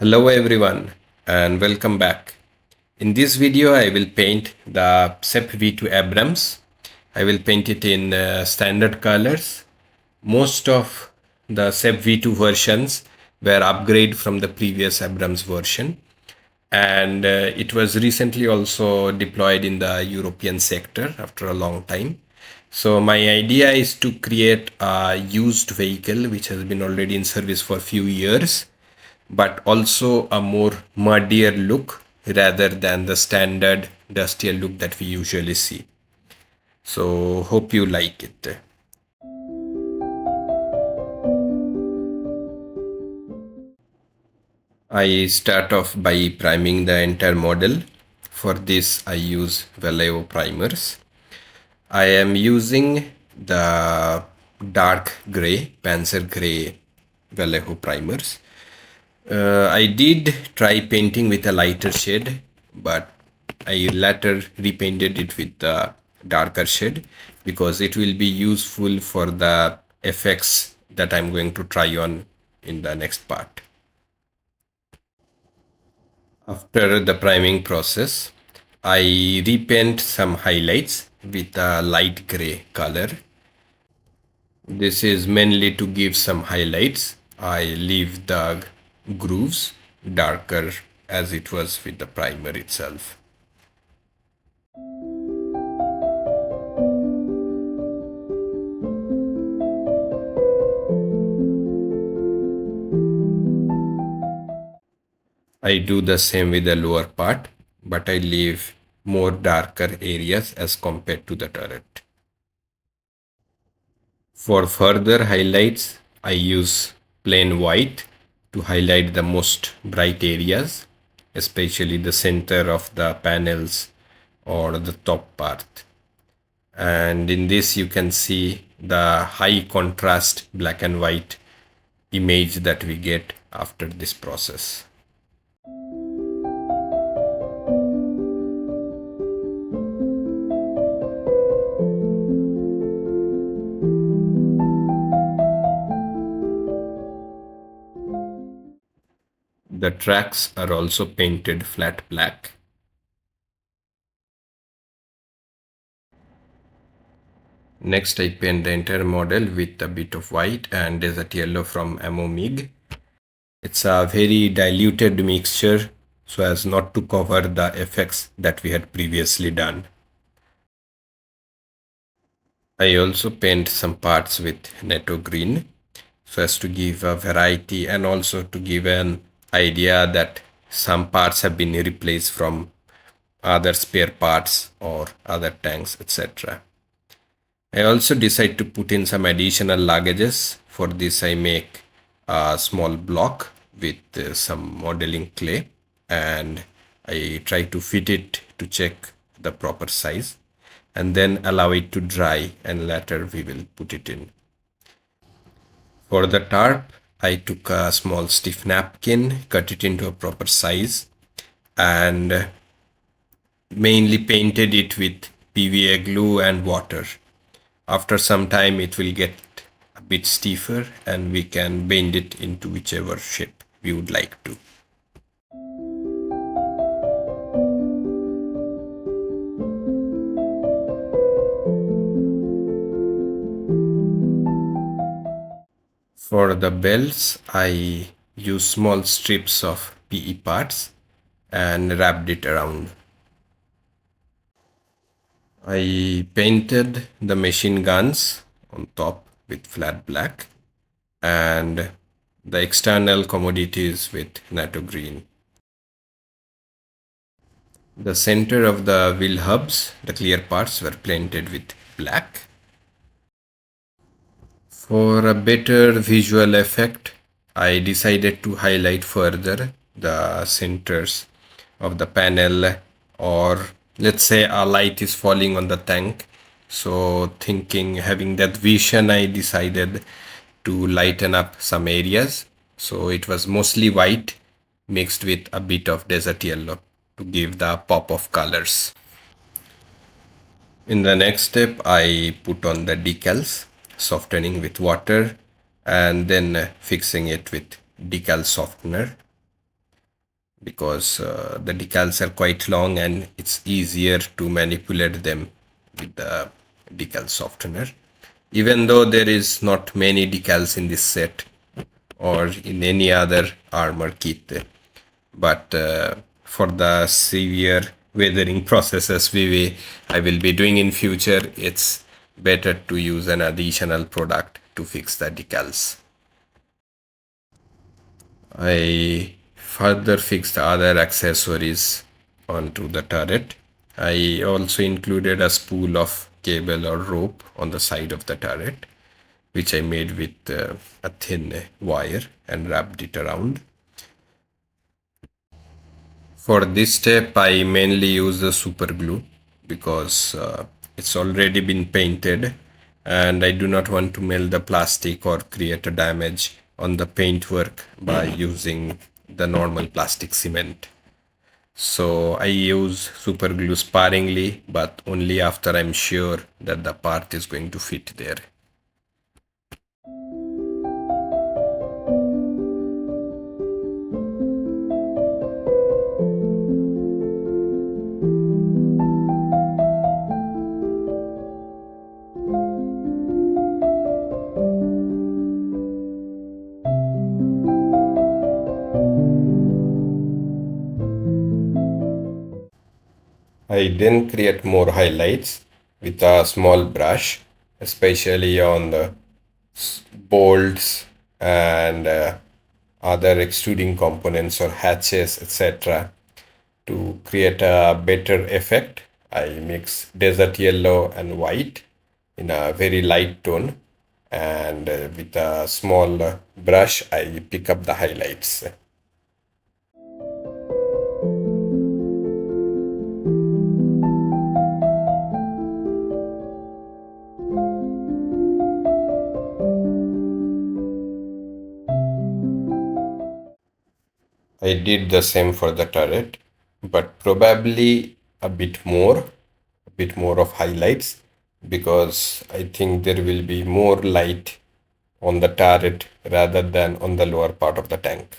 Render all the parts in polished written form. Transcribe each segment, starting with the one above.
Hello everyone and welcome back. In this video I will paint the SEP V2 Abrams. I will paint it in standard colors. Most of the SEP V2 versions were upgraded from the previous Abrams version, and it was recently also deployed in the European sector after a long time. So my idea is to create a used vehicle which has been already in service for a few years, but also a more muddier look rather than the standard dustier look that we usually see. So hope you like it. I start off by priming the entire model. For this I use Vallejo primers. I am using the dark gray, Panzer gray Vallejo primers. I did try painting with a lighter shade, but I later repainted it with the darker shade because it will be useful for the effects that I'm going to try on in the next part. After the priming process, I repaint some highlights with a light gray color. This is mainly to give some highlights. I leave the grooves darker as it was with the primer itself. I do the same with the lower part, but I leave more darker areas as compared to the turret. For further highlights, I use plain white to highlight the most bright areas, especially the center of the panels or the top part. And in this you can see the high contrast black and white image that we get after this process. The tracks are also painted flat black. Next, I paint the entire model with a bit of white and desert yellow from M1A2. It's a very diluted mixture so as not to cover the effects that we had previously done. I also paint some parts with netto green so as to give a variety and also to give an idea that some parts have been replaced from other spare parts or other tanks, etc. I also decide to put in some additional luggages. For this I make a small block with some modeling clay and I try to fit it to check the proper size and then allow it to dry, and later we will put it in. For the tarp, I took a small stiff napkin, cut it into a proper size and mainly painted it with PVA glue and water. After some time it will get a bit stiffer and we can bend it into whichever shape we would like to. For the belts, I use small strips of PE parts and wrapped it around. I painted the machine guns on top with flat black and the external commodities with natto green. The center of the wheel hubs, the clear parts, were painted with black. For a better visual effect, I decided to highlight further the centers of the panel, or let's say a light is falling on the tank. So having that vision, I decided to lighten up some areas. So it was mostly white mixed with a bit of desert yellow to give the pop of colors. In the next step, I put on the decals, softening with water and then fixing it with decal softener. because the decals are quite long and it's easier to manipulate them with the decal softener. Even though there is not many decals in this set or in any other armor kit, but for the severe weathering processes I will be doing in future, it's better to use an additional product to fix the decals. I further fixed other accessories onto the turret. I also included a spool of cable or rope on the side of the turret, which I made with a thin wire and wrapped it around. For this step, I mainly use the super glue because it's already been painted and I do not want to melt the plastic or create a damage on the paintwork by using the normal plastic cement. So I use super glue sparingly, but only after I'm sure that the part is going to fit there. I then create more highlights with a small brush, especially on the bolts and other extruding components or hatches, etc. To create a better effect, I mix desert yellow and white in a very light tone, and with a small brush, I pick up the highlights. I did the same for the turret, but probably a bit more of highlights, because I think there will be more light on the turret rather than on the lower part of the tank.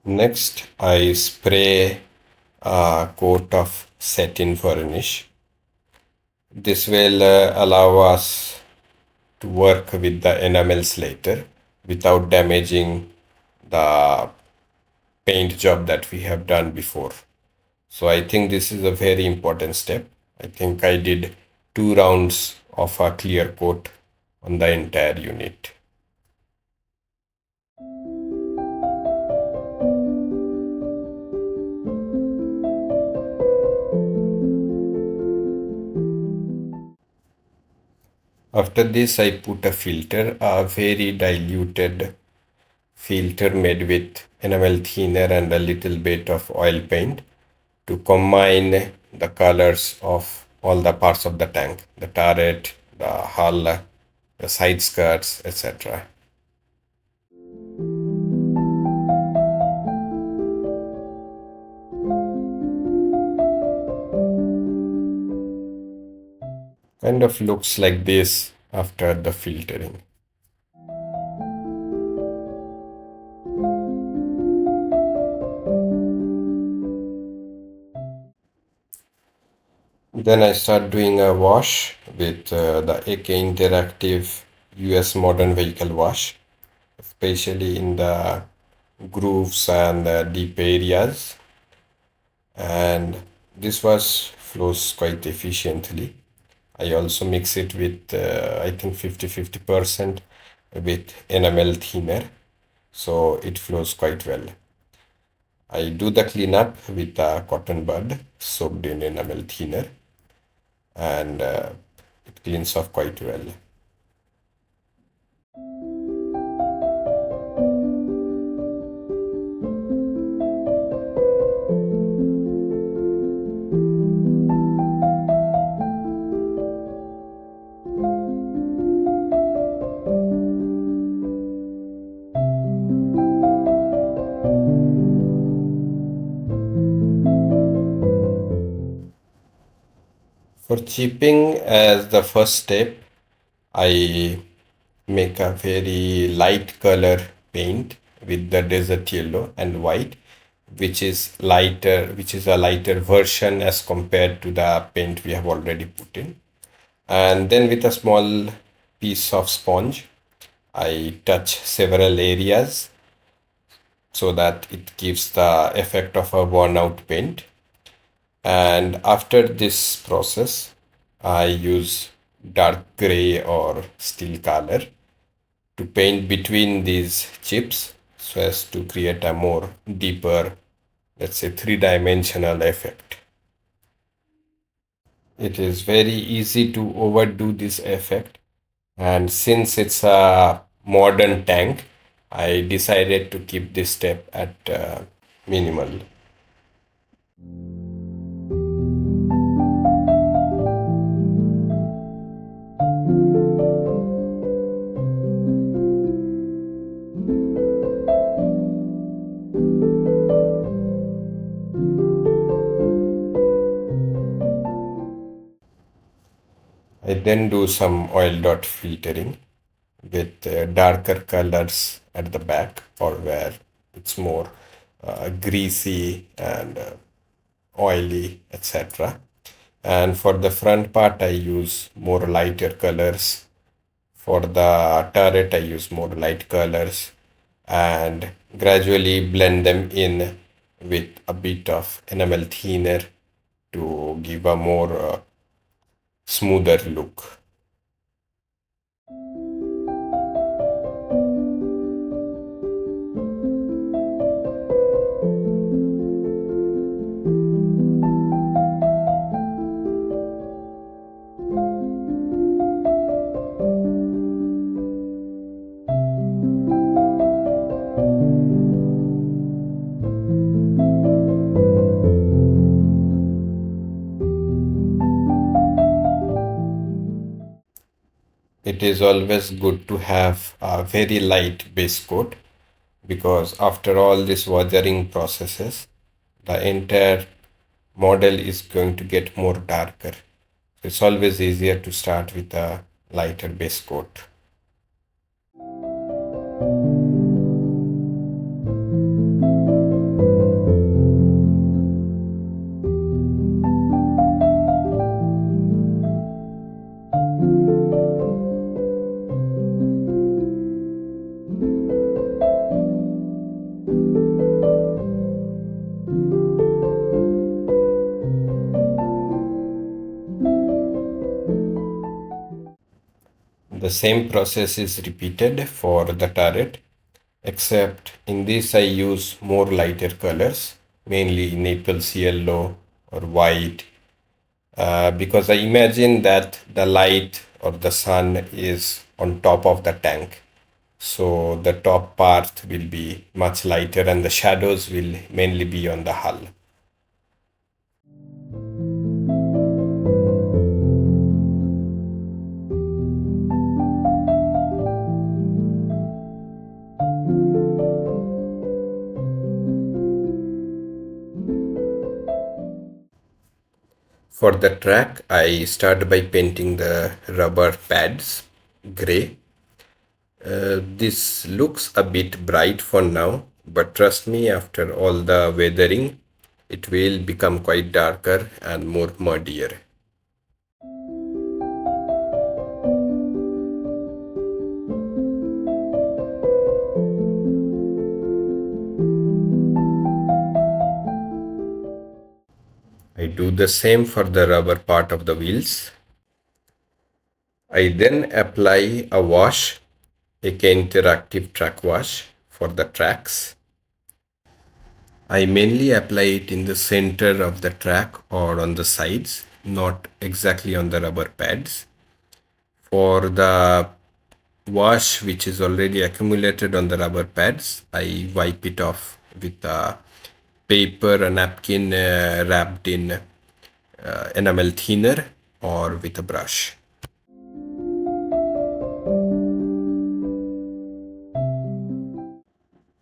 Next, I spray a coat of satin varnish. This will allow us to work with the enamels later without damaging the paint job that we have done before. So I think this is a very important step. I think I did 2 rounds of a clear coat on the entire unit. After this, I put a filter, a very diluted filter made with enamel thinner and a little bit of oil paint to combine the colors of all the parts of the tank, the turret, the hull, the side skirts, etc. Kind of looks like this after the filtering. Then I start doing a wash with the AK Interactive US Modern Vehicle Wash, especially in the grooves and deep areas. And this wash flows quite efficiently. I also mix it with, I think 50-50% with enamel thinner, so it flows quite well. I do the cleanup with a cotton bud soaked in enamel thinner, and it cleans off quite well. chipping as the first step, I make a very light color paint with the desert yellow and white, which is a lighter version as compared to the paint we have already put in. And then with a small piece of sponge, I touch several areas so that it gives the effect of a worn out paint. And after this process, I use dark gray or steel color to paint between these chips so as to create a more deeper, let's say, three-dimensional effect. It is very easy to overdo this effect, and since it's a modern tank, I decided to keep this step at minimal. I then do some oil dot filtering with darker colors at the back or where it's more greasy and oily, etc. And for the front part, I use more lighter colors. For the turret, I use more light colors and gradually blend them in with a bit of enamel thinner to give a more smoother look. It is always good to have a very light base coat because after all this weathering processes, the entire model is going to get more darker. It's always easier to start with a lighter base coat. The same process is repeated for the turret, except in this I use more lighter colors, mainly Naples yellow or white, because I imagine that the light or the sun is on top of the tank. So the top part will be much lighter and the shadows will mainly be on the hull. For the track, I start by painting the rubber pads gray. This looks a bit bright for now, but trust me, after all the weathering, it will become quite darker and more muddier. I do the same for the rubber part of the wheels. I then apply a wash, aka interactive track wash for the tracks. I mainly apply it in the center of the track or on the sides, not exactly on the rubber pads. For the wash which is already accumulated on the rubber pads, I wipe it off with a paper, a napkin wrapped in enamel thinner or with a brush.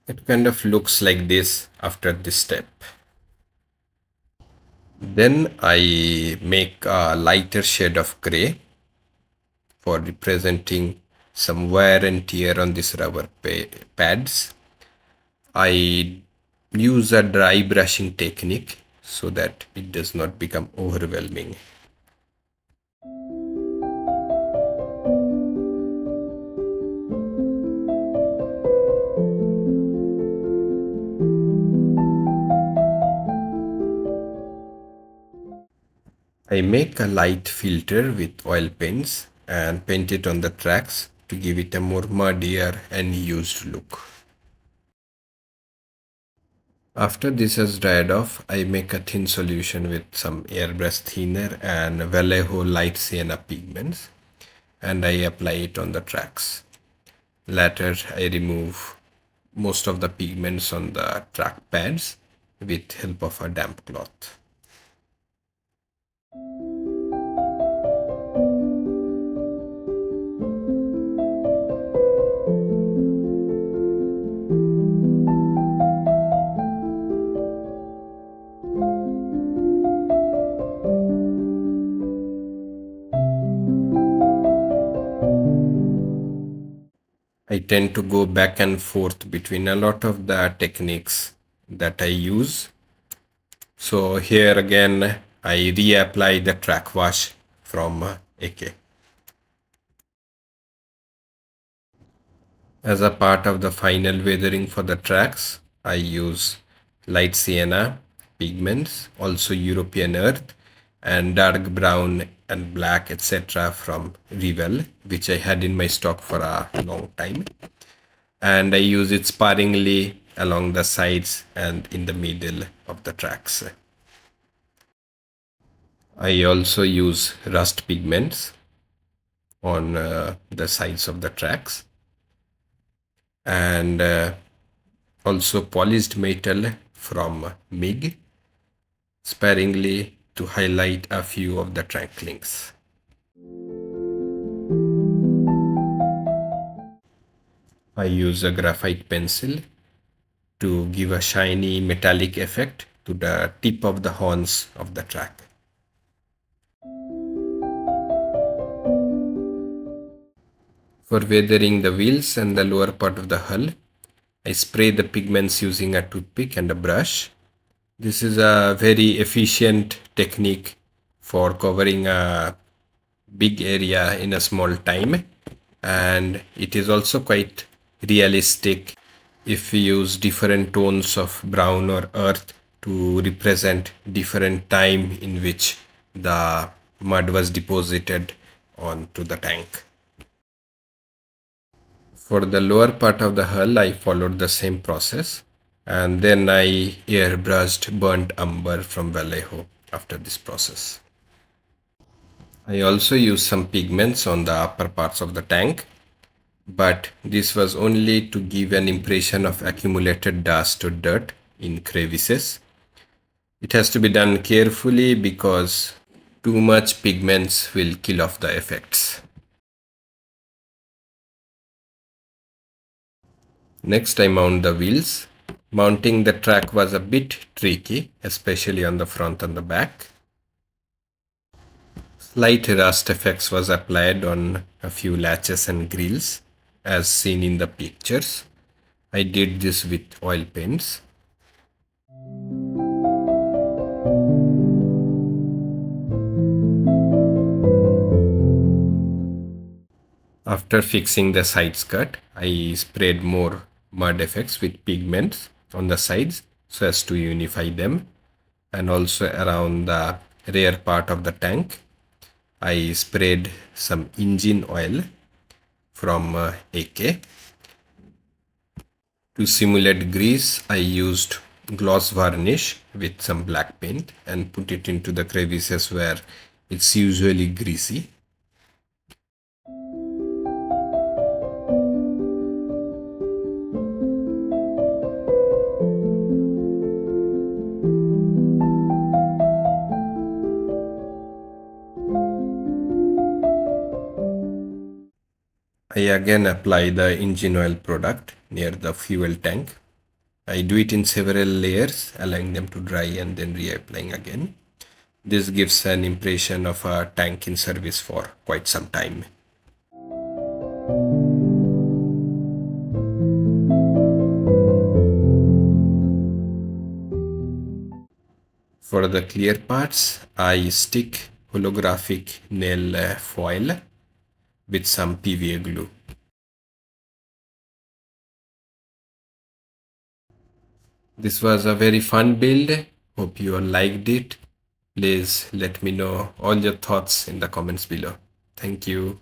It kind of looks like this after this step. Then I make a lighter shade of gray for representing some wear and tear on these rubber pads. I use a dry brushing technique so that it does not become overwhelming. I make a light filter with oil paints and paint it on the tracks to give it a more muddier and used look. After this has dried off, I make a thin solution with some airbrush thinner and Vallejo light sienna pigments, and I apply it on the tracks. Later, I remove most of the pigments on the track pads with help of a damp cloth. I tend to go back and forth between a lot of the techniques that I use. So here again, I reapply the track wash from AK. As a part of the final weathering for the tracks, I use light sienna pigments, also European earth, and dark brown and black, etc. from Revell, which I had in my stock for a long time. And I use it sparingly along the sides and in the middle of the tracks. I also use rust pigments on the sides of the tracks, and also polished metal from MIG sparingly to highlight a few of the track links. I use a graphite pencil to give a shiny metallic effect to the tip of the horns of the track. For weathering the wheels and the lower part of the hull, I spray the pigments using a toothpick and a brush. This is a very efficient technique for covering a big area in a small time, and it is also quite realistic if we use different tones of brown or earth to represent different time in which the mud was deposited onto the tank. For the lower part of the hull, I followed the same process, and then I airbrushed burnt umber from Vallejo after this process. I also used some pigments on the upper parts of the tank, but this was only to give an impression of accumulated dust or dirt in crevices. It has to be done carefully because too much pigments will kill off the effects. Next, I mount the wheels. Mounting the track was a bit tricky, especially on the front and the back. Slight rust effects was applied on a few latches and grills, as seen in the pictures. I did this with oil paints. After fixing the side skirt, I sprayed more mud effects with pigments on the sides so as to unify them, and also around the rear part of the tank. I sprayed some engine oil from AK. To simulate grease, I used gloss varnish with some black paint and put it into the crevices where it's usually greasy. I again apply the engine oil product near the fuel tank. I do it in several layers, allowing them to dry and then reapplying again. This gives an impression of a tank in service for quite some time. For the clear parts, I stick holographic nail foil with some PVA glue. This was a very fun build. Hope you all liked it. Please let me know all your thoughts in the comments below. Thank you.